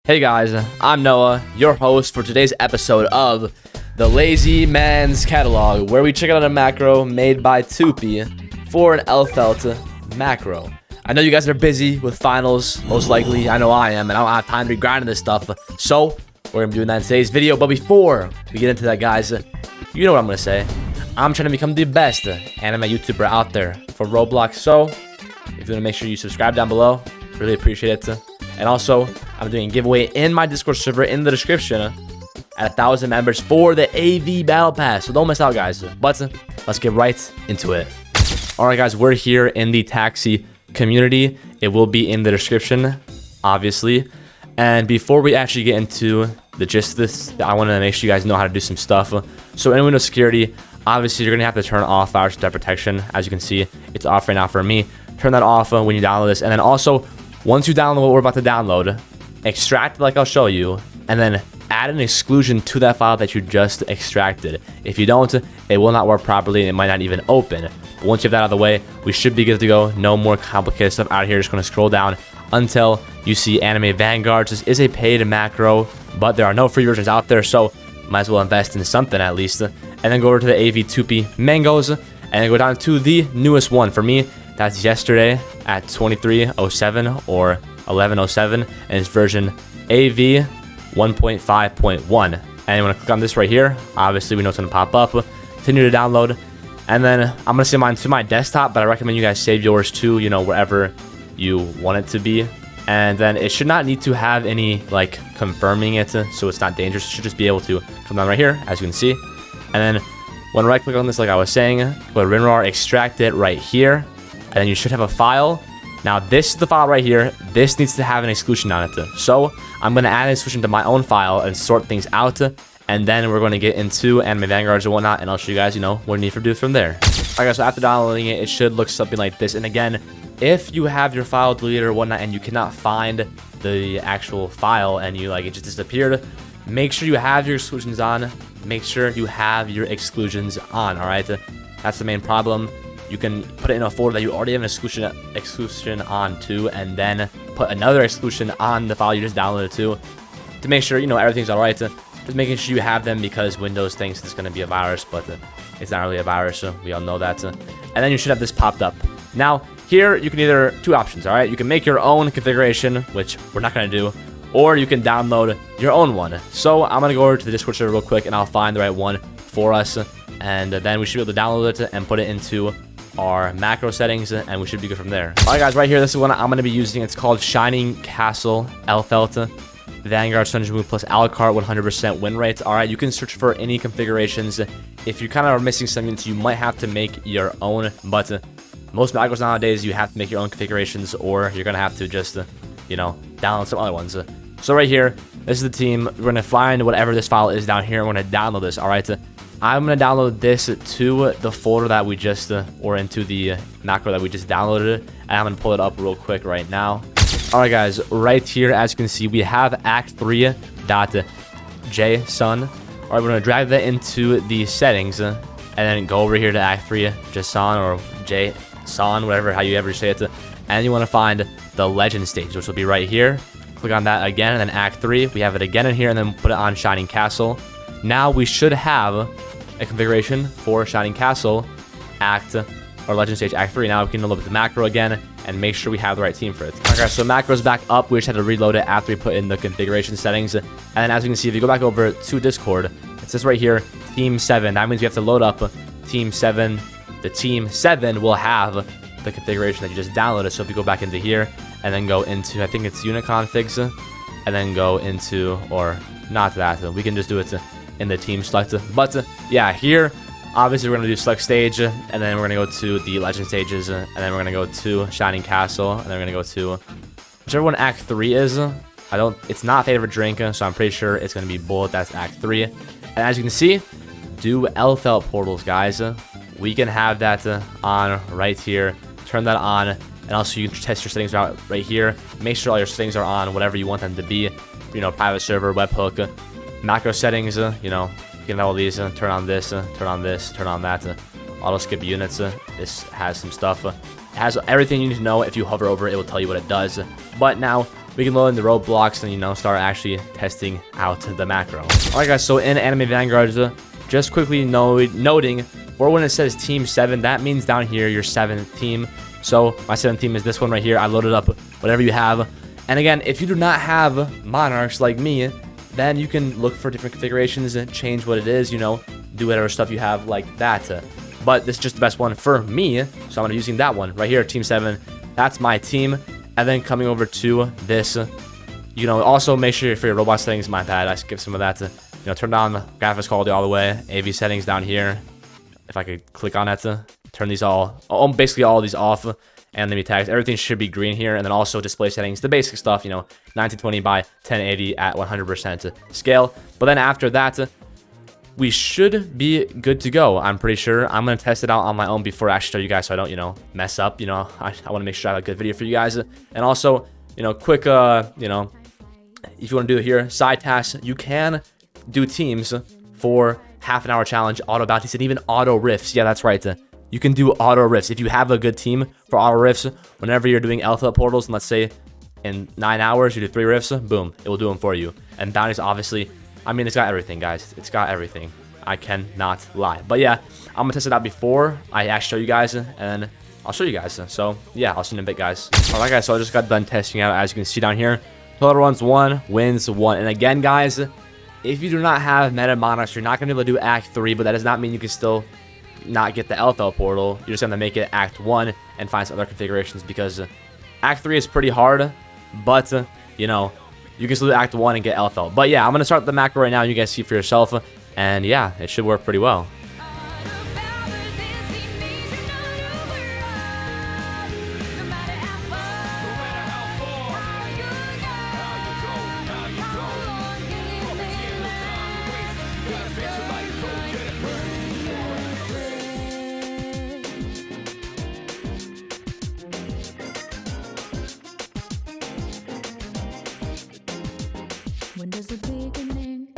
Hey guys, I'm Noah, your host for today's episode of the Lazy Man's Catalog, where we check out a macro made by Tupi for an Elphelt macro. I know you guys are busy with finals, most likely. I know I am, and I don't have time to be grinding this stuff. So, we're going to be doing that in today's video. But before we get into that, guys, you know what I'm going to say. I'm trying to become the best anime YouTuber out there for Roblox. So, if you want to make sure you subscribe down below, really appreciate it. And also, I'm doing a giveaway in my Discord server in the description at 1,000 members for the AV Battle Pass. So don't miss out, guys. But let's get right into it. All right, guys, we're here in the taxi community. It will be in the description, obviously. And before we actually get into the gist of this, I want to make sure you guys know how to do some stuff. So in Windows Security, obviously, you're going to have to turn off virus threat protection. As you can see, it's off right now for me. Turn that off when you download this. And then also, once you download what we're about to download, extract like I'll show you, and then add an exclusion to that file that you just extracted. If you don't, it will not work properly and it might not even open. But once you have that out of the way, we should be good to go. No more complicated stuff out here. Just going to scroll down until you see Anime Vanguards. This is a paid macro, but there are no free versions out there, so might as well invest in something at least. And then go over to the AV Tupi Mangoes, and then go down to the newest one. For me, that's yesterday at 2307 or 1107, and it's version AV 1.5.1. And you want to click on this right here. Obviously, we know it's going to pop up. Continue to download. And then I'm going to save mine to my desktop, but I recommend you guys save yours to, wherever you want it to be. And then it should not need to have any, confirming it, so it's not dangerous. It should just be able to come down right here, as you can see. And then when right click on this, like I was saying, go to WinRAR, extract it right here. And then you should have a file. Now, this is the file right here. This needs to have an exclusion on it. So I'm going to add an exclusion to my own file and sort things out. And then we're going to get into Anime Vanguards and whatnot. And I'll show you guys, what you need to do from there. All right, guys, so after downloading it, it should look something like this. And again, if you have your file deleted or whatnot and you cannot find the actual file and it just disappeared, make sure you have your exclusions on. Make sure you have your exclusions on, all right? That's the main problem. You can put it in a folder that you already have an exclusion on to, and then put another exclusion on the file you just downloaded to make sure, everything's all right. Just making sure you have them because Windows thinks it's going to be a virus, but it's not really a virus, so we all know that. And then you should have this popped up. Now, here, you can either, two options, all right? You can make your own configuration, which we're not going to do, or you can download your own one. So I'm going to go over to the Discord server real quick, and I'll find the right one for us. And then we should be able to download it and put it into our macro settings, and we should be good from there. All right, guys, right here, this is one I'm going to be using. It's called Shining Castle Elphelt Vanguard 100 move plus Alucard 100% win rate. All right, you can search for any configurations. If you kind of are missing some units, you might have to make your own, but most macros nowadays, you have to make your own configurations, or you're going to have to just, download some other ones. So right here, this is the team. We're going to find whatever this file is down here. We're going to download this, all right? I'm going to download this to the folder that we just, or into the macro that we just downloaded. And I'm going to pull it up real quick right now. All right, guys, right here, as you can see, we have act3.json. All right, we're going to drag that into the settings and then go over here to act3.json or json, whatever, how you ever say it. And you want to find the legend stage, which will be right here. Click on that again, and then act 3. We have it again in here, and then put it on Shining Castle. Now we should have a configuration for Shining Castle Act or Legend Stage Act 3. Now we can look at the macro again and make sure we have the right team for it. Okay, so macro's back up. We just had to reload it after we put in the configuration settings. And then as you can see, if you go back over to Discord, it says right here, Team 7. That means we have to load up Team 7. The Team 7 will have the configuration that you just downloaded. So if you go back into here and then go into, I think it's unit configs, and then go into, or not that, we can just do it in the team select. But yeah, here obviously we're going to do select stage, and then we're going to go to the legend stages, and then we're going to go to Shining Castle, and then we're going to go to whichever one Act 3 is. It's not favorite drink, so I'm pretty sure it's going to be bullet. That's Act 3. And as you can see, do Elphelt portals, guys. We can have that on right here. Turn that on, and also you can test your settings out right here. Make sure all your settings are on whatever you want them to be. Private server, webhook, macro settings, you can have all these, turn on this, turn on this, turn on that, auto skip units. This has some stuff. It has everything you need to know. If you hover over it, it will tell you what it does. But now we can load in the Roblox and, you know, start actually testing out the macro. Alright guys, so in Anime Vanguards, just quickly noting, for when it says Team 7, that means down here your 7th team. So my 7th team is this one right here. I loaded up whatever you have. And again, if you do not have Monarchs like me, then you can look for different configurations and change what it is, you know, do whatever stuff you have like that. But this is just the best one for me, so I'm going to be using that one right here, Team 7. That's my team. And then coming over to this, you know, also make sure for your Roblox settings, my bad, I skipped some of that, to, you know, turn down the graphics quality all the way, AV settings down here. If I could click on that to turn these basically all these off, and enemy tags, everything should be green here. And then also display settings, the basic stuff, you know, 1920 by 1080 at 100% scale. But then after that, we should be good to go. I'm pretty sure. I'm going to test it out on my own before I actually show you guys, so I don't, you know, mess up. You know, I want to make sure I have a good video for you guys. And also, you know, quick, you know, if you want to do it here, side tasks, you can do teams for half an hour challenge, auto bounties, and even auto rifts. Yeah, that's right. You can do auto rifts. If you have a good team for auto rifts, whenever you're doing Elphelt portals, and let's say in 9 hours, you do 3 rifts, boom, it will do them for you. And bounties, obviously, I mean, it's got everything, guys. It's got everything. I cannot lie. But yeah, I'm gonna test it out before I actually show you guys, and I'll show you guys. So yeah, I'll see you in a bit, guys. Alright guys, so I just got done testing out, as you can see down here. Total runs 1, wins 1. And again, guys, if you do not have meta Monarchs, you're not gonna be able to do Act 3, but that does not mean you can still not get the Elphelt portal. You're just gonna make it Act 1 and find some other configurations, because Act 3 is pretty hard, but you know, you can still do Act 1 and get Elphelt. But yeah, I'm gonna start the macro right now, and you guys see for yourself, and yeah, it should work pretty well. When there's a beginning,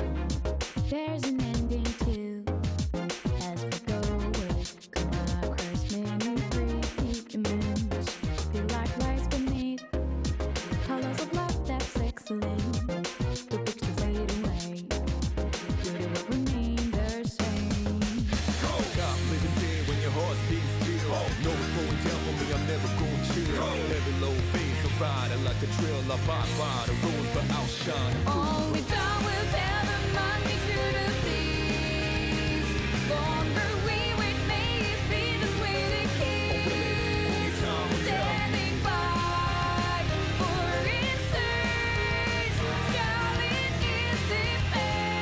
there's an ending too. As we go away, come across many freaky moons. Feel like lights beneath, colors of love that's excellent. The pictures fade away, but it will remain the same. Cop living dead when your heart beats still. No slowing down for me, I'm never gonna chill. Every low phase of riding like a trail. I buy by the rules, but outshine. All we done will tell the money to the thieves. Longer we wait, may it be this way to keep. Standing by for instance, shouting is defense.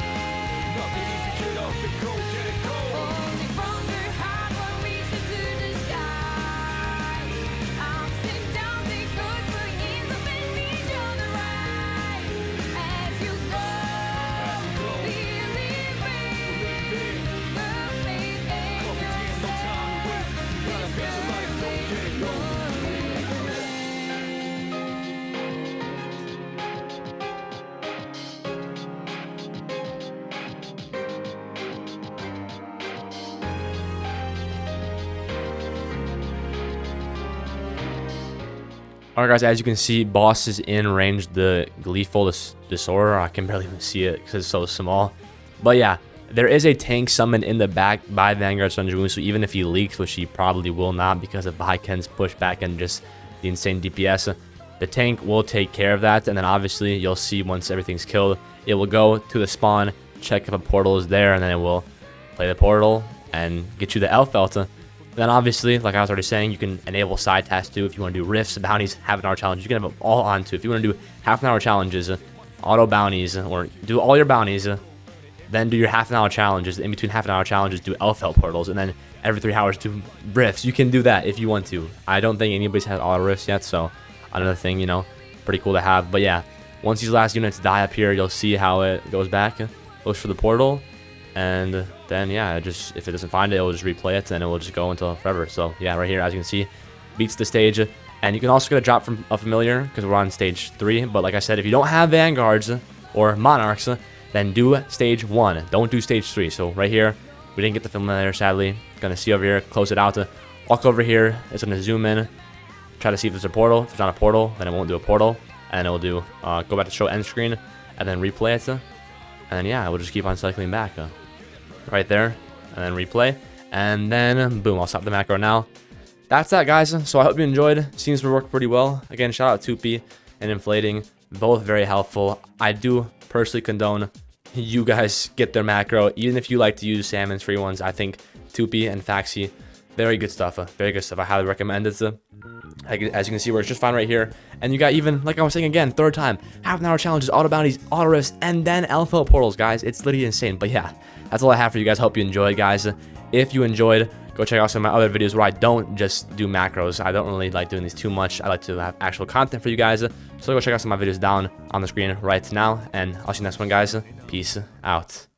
Nothing easy, get up and go, get it go. Only from the heart one reaches to the sky. Ups and downs, it goes for years of each other right. As you go, believing the faith in yourself. Alright guys, as you can see, boss is in range, the Gleeful Disorder. I can barely even see it because it's so small. But yeah, there is a tank summoned in the back by Vanguard Sunjoon, so even if he leaks, which he probably will not because of Baiken's pushback and just the insane DPS, the tank will take care of that. And then obviously you'll see once everything's killed, it will go to the spawn, check if a portal is there, and then it will play the portal and get you the Elphelt. Then obviously, like I was already saying, you can enable side tasks too if you want to do rifts, bounties, half an hour challenges. You can have them all on too. If you want to do half an hour challenges, auto bounties, or do all your bounties, then do your half an hour challenges. In between half an hour challenges, do Elphelt portals, and then every 3 hours do rifts. You can do that if you want to. I don't think anybody's had auto rifts yet, so another thing, you know, pretty cool to have. But yeah, once these last units die up here, you'll see how it goes back, looks for the portal, and then yeah, just if it doesn't find it, it'll just replay it, and it will just go until forever. So yeah, right here, as you can see, beats the stage. And you can also get a drop from a familiar because we're on stage 3. But like I said, if you don't have Vanguards or Monarchs, then do stage 1. Don't do stage 3. So right here, we didn't get the familiar, sadly. Gonna see over here, close it out. Walk over here, it's gonna zoom in, try to see if there's a portal. If there's not a portal, then it won't do a portal. and it will do go back to show end screen, and then replay it, and then yeah, we'll just keep on cycling back right there, and then replay, and then boom, I'll stop the macro now. That's that, guys. So I hope you enjoyed. Seems to work pretty well. Again, shout out Tupi and Inflating, both very helpful. I do personally condone you guys get their macro, even if you like to use salmon's free ones. I think Tupi and Faxi, very good stuff. Very good stuff. I highly recommend it. As you can see, where it's just fine right here. And you got, even like I was saying again, third time, half an hour challenges, auto bounties, auto rifts, and then Elphelt portals, guys. It's literally insane. But yeah, that's all I have for you guys. Hope you enjoyed, guys. If you enjoyed, go check out some of my other videos where I don't just do macros. I don't really like doing these too much. I like to have actual content for you guys. So go check out some of my videos down on the screen right now. And I'll see you next one, guys. Peace out.